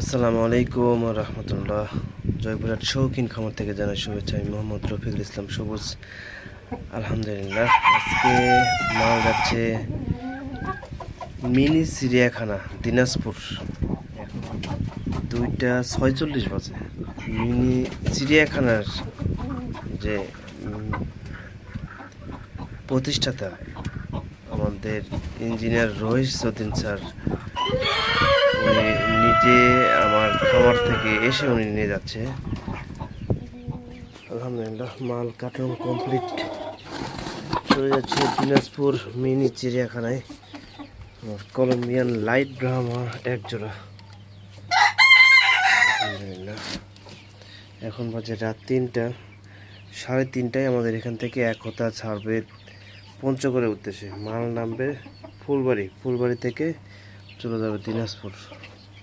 আসসালামু আলাইকুম রহমতুল্লাহ। জয়পুরহাট শৌখিন খামার থেকে জানাই শুভেচ্ছা। আমি মোহাম্মদ রফিকুল ইসলাম সবুজ। আলহামদুলিল্লাহ, আজকে মাল যাচ্ছে মিনি চিড়িয়াখানা দিনাজপুর। এখন 2:46 বাজে। মিনি চিড়িয়াখানার যে প্রতিষ্ঠাতা আমাদের ইঞ্জিনিয়ার রহিস যতীন স্যার, উনি নিজে আমার খামার থেকে এসে উনি নিয়ে যাচ্ছে। আলহামদুলিল্লাহ, মাল কার্টুন কমপ্লিট চলে যাচ্ছে দিনাজপুর মিনি চিড়িয়াখানায়। কলম্বিয়ান লাইট ব্রাহ্মা এক জোড়া। আলহামদুলিল্লাহ, এখন বাজে রাত 3টা, 3:30টায় আমাদের এখান থেকে একতা ছাড়বে পঞ্চগড়ের উদ্দেশ্যে। মাল নামবে ফুলবাড়ি থেকে চলে যাবে দিনাজপুর।